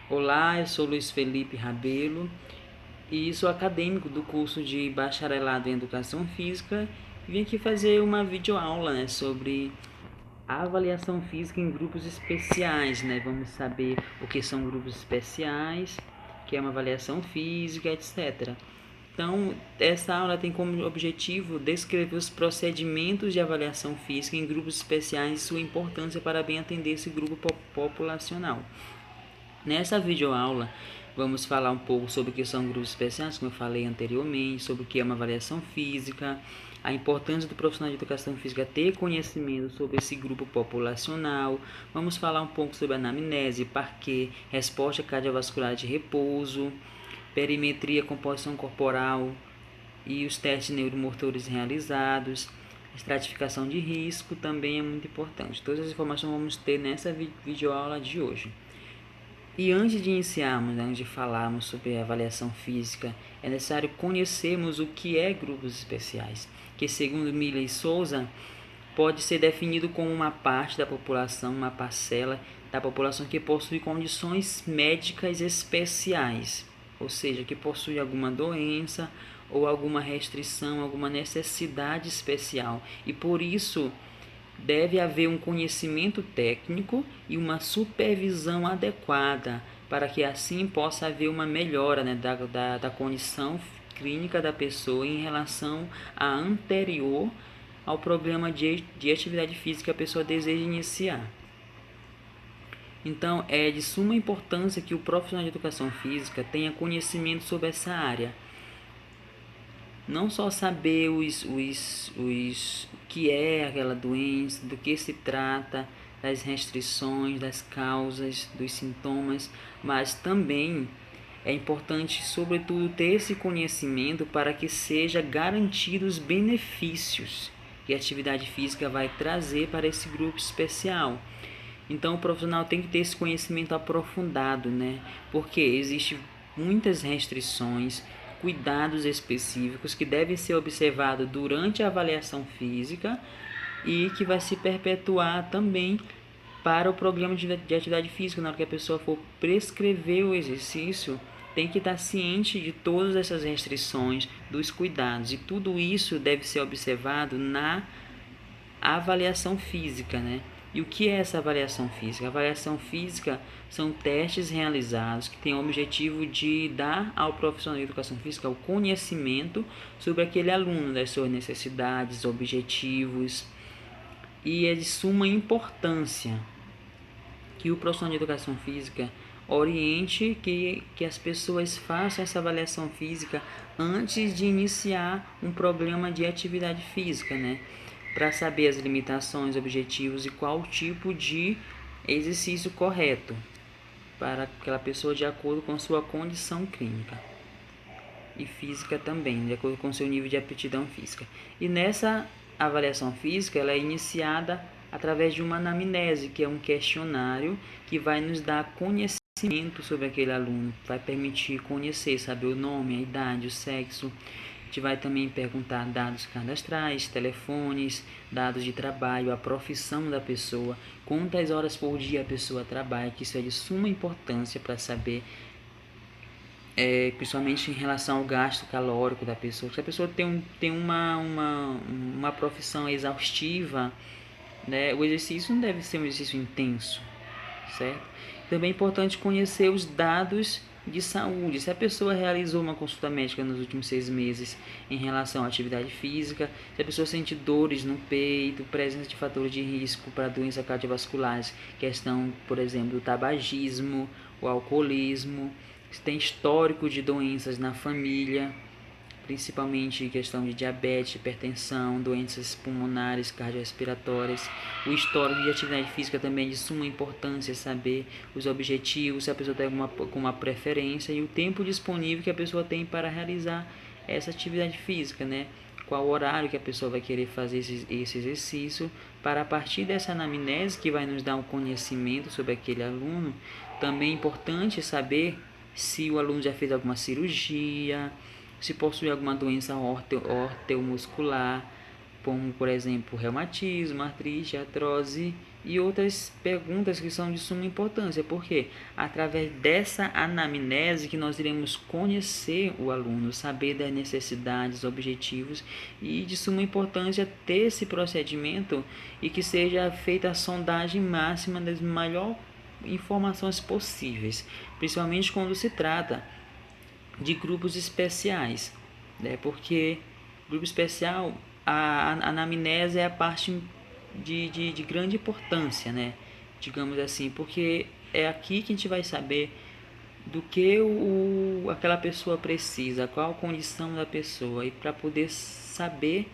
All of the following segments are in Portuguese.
Olá, eu sou Luiz Felipe Rabelo e sou acadêmico do curso de Bacharelado em Educação Física e vim aqui fazer uma videoaula, sobre a avaliação física em grupos especiais, Vamos saber o que são grupos especiais, que é uma avaliação física, etc. Então, essa aula tem como objetivo descrever os procedimentos de avaliação física em grupos especiais e sua importância para bem atender esse grupo populacional. Nessa videoaula, vamos falar um pouco sobre o que são grupos especiais, como eu falei anteriormente, sobre o que é uma avaliação física, a importância do profissional de educação física ter conhecimento sobre esse grupo populacional. Vamos falar um pouco sobre anamnese, parquet, resposta cardiovascular de repouso, perimetria, composição corporal e os testes neuromotores realizados. Estratificação de risco também é muito importante. Todas as informações vamos ter nessa videoaula de hoje. E antes de iniciarmos, antes de falarmos sobre a avaliação física, é necessário conhecermos o que é grupos especiais, que segundo Miller e Souza, pode ser definido como uma parte da população, uma parcela da população que possui condições médicas especiais, ou seja, que possui alguma doença ou alguma restrição, alguma necessidade especial, e por isso deve haver um conhecimento técnico e uma supervisão adequada para que assim possa haver uma melhora, da condição clínica da pessoa em relação à anterior ao programa de atividade física que a pessoa deseja iniciar. Então, é de suma importância que o profissional de educação física tenha conhecimento sobre essa área. Não só saber o que é aquela doença, do que se trata, das restrições, das causas, dos sintomas, mas também é importante, sobretudo, ter esse conhecimento para que seja garantidos os benefícios que a atividade física vai trazer para esse grupo especial. Então, o profissional tem que ter esse conhecimento aprofundado, Porque existem muitas restrições, cuidados específicos que devem ser observados durante a avaliação física e que vai se perpetuar também para o programa de atividade física. Na hora que a pessoa for prescrever o exercício, tem que estar ciente de todas essas restrições, dos cuidados, e tudo isso deve ser observado na avaliação física, E o que é essa avaliação física? A avaliação física são testes realizados que têm o objetivo de dar ao profissional de educação física o conhecimento sobre aquele aluno, das suas necessidades, objetivos, e é de suma importância que o profissional de educação física oriente que as pessoas façam essa avaliação física antes de iniciar um programa de atividade física, Para saber as limitações, objetivos e qual tipo de exercício correto para aquela pessoa de acordo com sua condição clínica e física também, de acordo com seu nível de aptidão física. E nessa avaliação física, ela é iniciada através de uma anamnese, que é um questionário que vai nos dar conhecimento sobre aquele aluno, vai permitir conhecer, saber o nome, a idade, o sexo. A gente vai também perguntar dados cadastrais, telefones, dados de trabalho, a profissão da pessoa, quantas horas por dia a pessoa trabalha, que isso é de suma importância para saber, principalmente em relação ao gasto calórico da pessoa. Se a pessoa tem uma profissão exaustiva, o exercício não deve ser um exercício intenso, certo? Também é importante conhecer os dados de saúde. Se a pessoa realizou uma consulta médica nos últimos 6 meses em relação à atividade física, se a pessoa sente dores no peito, presença de fatores de risco para doenças cardiovasculares, questão, por exemplo, do tabagismo, o alcoolismo, se tem histórico de doenças na família, principalmente questão de diabetes, hipertensão, doenças pulmonares, cardiorrespiratórias. O histórico de atividade física também é de suma importância, saber os objetivos, se a pessoa tem uma preferência e o tempo disponível que a pessoa tem para realizar essa atividade física, Qual o horário que a pessoa vai querer fazer esse exercício, para a partir dessa anamnese que vai nos dar um conhecimento sobre aquele aluno. Também é importante saber se o aluno já fez alguma cirurgia, se possui alguma doença ortomuscular, como por exemplo reumatismo, artrite, artrose e outras perguntas que são de suma importância, porque através dessa anamnese que nós iremos conhecer o aluno, saber das necessidades, objetivos, e de suma importância ter esse procedimento e que seja feita a sondagem máxima das melhores informações possíveis, principalmente quando se trata de grupos especiais, né? Porque grupo especial, a anamnese é a parte de grande importância, né? Digamos assim, porque é aqui que a gente vai saber do que aquela pessoa precisa, qual a condição da pessoa, e para poder saber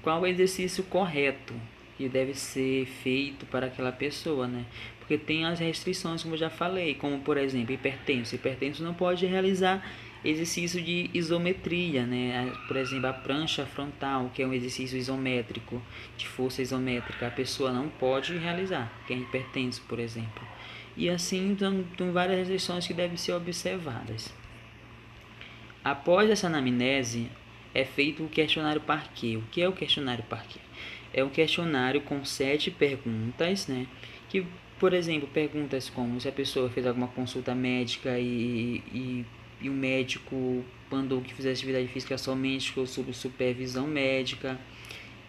qual o exercício correto que deve ser feito para aquela pessoa, né? Porque tem as restrições, como eu já falei, como por exemplo, hipertenso. Hipertenso não pode realizar exercício de isometria, né? Por exemplo, a prancha frontal, que é um exercício isométrico, de força isométrica, a pessoa não pode realizar, que é hipertenso, por exemplo. E assim, então, tem várias restrições que devem ser observadas. Após essa anamnese, é feito o questionário Parquet. O que é o questionário Parquet? É um questionário com 7 perguntas, né? Que, por exemplo, perguntas como se a pessoa fez alguma consulta médica e o médico mandou que fizesse atividade física somente ou sob supervisão médica.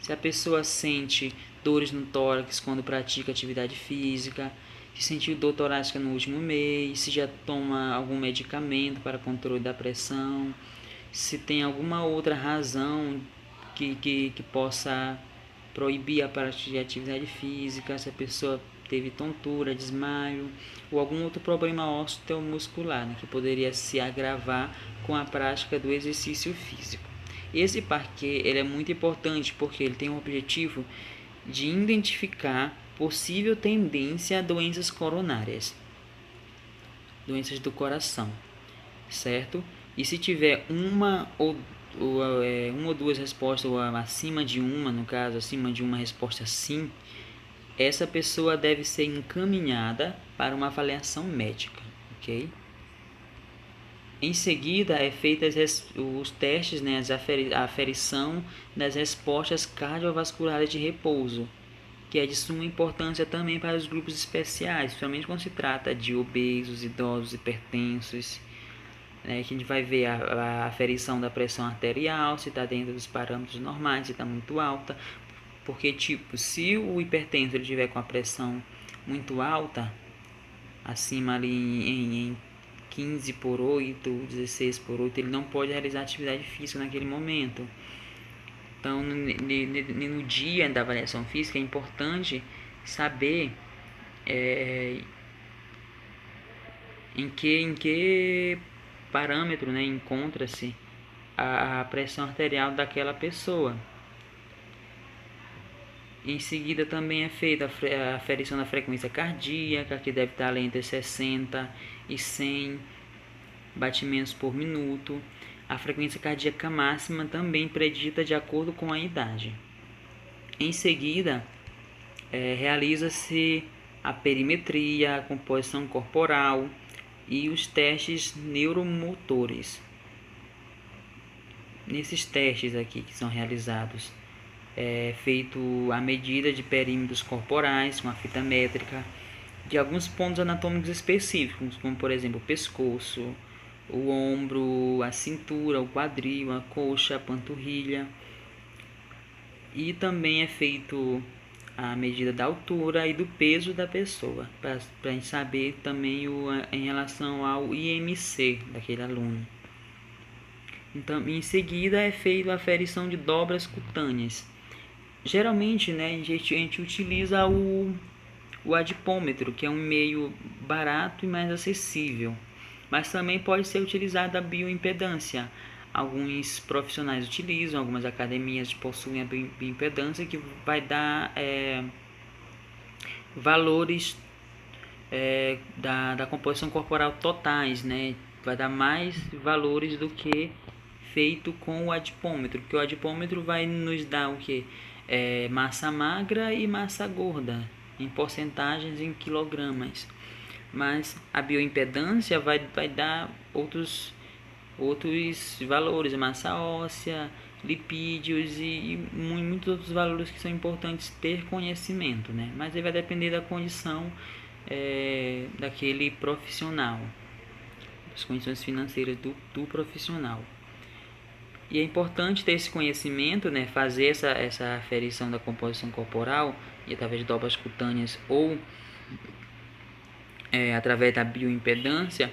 Se a pessoa sente dores no tórax quando pratica atividade física, se sentiu dor torácica no último mês, se já toma algum medicamento para controle da pressão, se tem alguma outra razão que possa proibir a prática de atividade física, se a pessoa teve tontura, desmaio ou algum outro problema osteomuscular, né, que poderia se agravar com a prática do exercício físico. Esse Parquet ele é muito importante porque ele tem o objetivo de identificar possível tendência a doenças coronárias, doenças do coração, certo? E se tiver uma ou duas respostas, ou acima de uma, no caso, acima de uma resposta sim, essa pessoa deve ser encaminhada para uma avaliação médica, ok? Em seguida, é feita os testes, né, a aferição das respostas cardiovasculares de repouso, que é de suma importância também para os grupos especiais, principalmente quando se trata de obesos, idosos, hipertensos, né, que a gente vai ver a aferição da pressão arterial, se está dentro dos parâmetros normais, se está muito alta, porque, tipo, se o hipertenso ele tiver com a pressão muito alta, acima ali em 15/8, 16/8, ele não pode realizar atividade física naquele momento. Então, no dia da avaliação física, é importante saber em que parâmetro, né, encontra-se a pressão arterial daquela pessoa. Em seguida também é feita a aferição da frequência cardíaca, que deve estar entre 60 e 100 batimentos por minuto. A frequência cardíaca máxima também predita de acordo com a idade. Em seguida, realiza-se a perimetria, a composição corporal e os testes neuromotores. Nesses testes aqui que são realizados, é feito a medida de perímetros corporais com a fita métrica de alguns pontos anatômicos específicos, como por exemplo o pescoço, o ombro, a cintura, o quadril, a coxa, a panturrilha. E também é feito a medida da altura e do peso da pessoa, para a gente saber também em relação ao IMC daquele aluno. Então, em seguida é feita a aferição de dobras cutâneas. Geralmente, né, a gente utiliza o adipômetro, que é um meio barato e mais acessível, mas também pode ser utilizada a bioimpedância. Alguns profissionais utilizam, algumas academias possuem a bioimpedância, que vai dar valores da composição corporal totais, né? Vai dar mais valores do que feito com o adipômetro, porque o adipômetro vai nos dar o que? Massa magra e massa gorda, em porcentagens em quilogramas. Mas a bioimpedância vai dar outros valores, massa óssea, lipídios e muitos outros valores que são importantes ter conhecimento, né? Mas aí vai depender da condição daquele profissional, das condições financeiras do profissional. E é importante ter esse conhecimento, né? Fazer essa aferição da composição corporal e através de dobras cutâneas ou através da bioimpedância,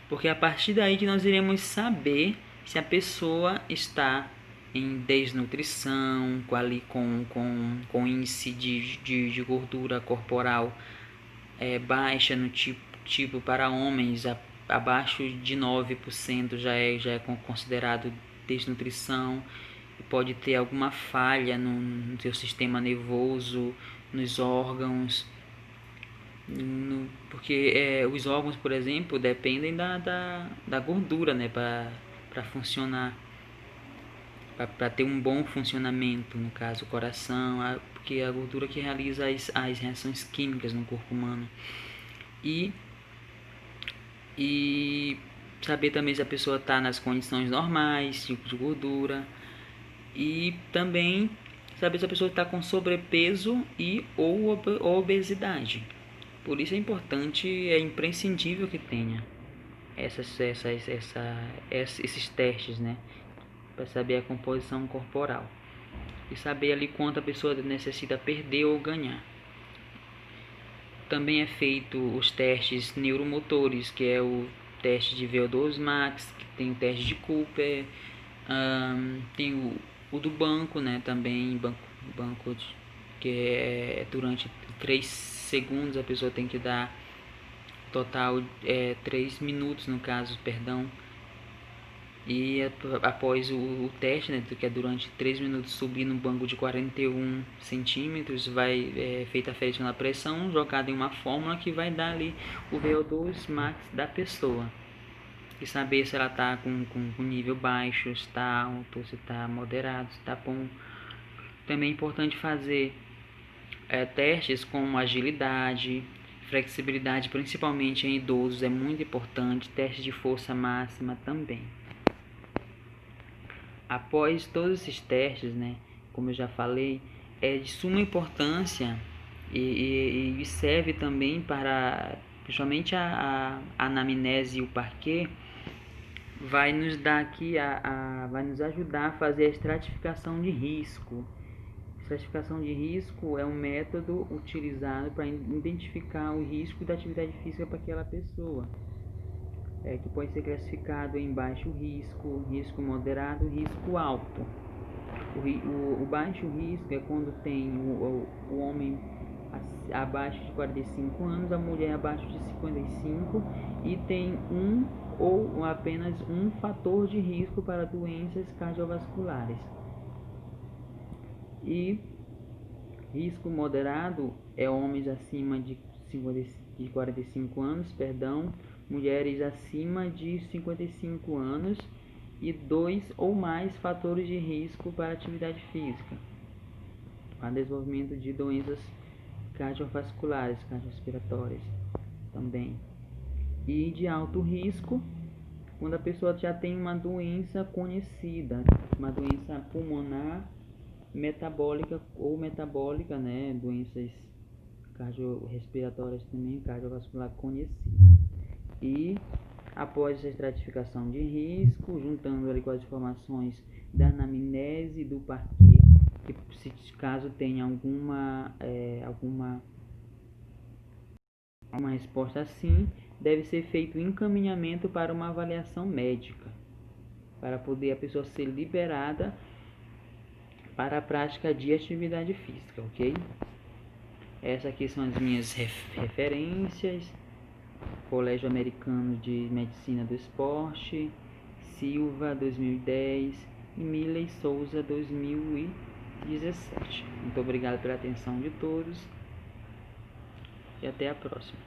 porque é a partir daí que nós iremos saber se a pessoa está em desnutrição, com índice de gordura corporal baixa no tipo para homens, abaixo de 9% já é considerado desnutrição, pode ter alguma falha no seu sistema nervoso, nos órgãos, porque os órgãos, por exemplo, dependem da gordura, né, para funcionar, para ter um bom funcionamento, no caso o coração, porque é a gordura que realiza as reações químicas no corpo humano. E saber também se a pessoa está nas condições normais, tipo de gordura, e também saber se a pessoa está com sobrepeso ou obesidade. Por isso é importante, é imprescindível que tenha esses testes, né, para saber a composição corporal e saber ali quanto a pessoa necessita perder ou ganhar. Também é feito os testes neuromotores, que é o teste de VO2 Max, que tem o teste de Cooper, tem o do banco, né, também banco que é durante 3 segundos a pessoa tem que dar total 3 minutos no caso, perdão. E após o teste, né, que é durante 3 minutos, subir no banco de 41 centímetros, vai feita a aferição da pressão, jogada em uma fórmula que vai dar ali o VO2 max da pessoa. E saber se ela está com nível baixo, se está alto, se está moderado, se está bom. Também é importante fazer testes como agilidade, flexibilidade, principalmente em idosos, é muito importante. Teste de força máxima também. Após todos esses testes, né, como eu já falei, é de suma importância e serve também para, principalmente a anamnese e o parquet, vai nos dar aqui, vai nos ajudar a fazer a estratificação de risco. Estratificação de risco é um método utilizado para identificar o risco da atividade física para aquela pessoa. Que pode ser classificado em baixo risco, risco moderado, risco alto. O baixo risco é quando tem o homem abaixo de 45 anos, a mulher abaixo de 55 e tem um ou apenas um fator de risco para doenças cardiovasculares. E risco moderado é homens acima de 45 anos, mulheres acima de 55 anos e 2 ou mais fatores de risco para atividade física, para desenvolvimento de doenças cardiovasculares, cardiorrespiratórias também. E de alto risco, quando a pessoa já tem uma doença conhecida, uma doença pulmonar, metabólica, né, doenças cardiorrespiratórias também, cardiovascular conhecida. E após essa estratificação de risco, juntando ali com as informações da anamnese, do parquet, que se caso tenha alguma resposta assim, deve ser feito o encaminhamento para uma avaliação médica, para poder a pessoa ser liberada para a prática de atividade física, ok? Essas aqui são as minhas referências: Colégio Americano de Medicina do Esporte, Silva 2010 e Milley Souza 2017. Muito obrigado pela atenção de todos e até a próxima.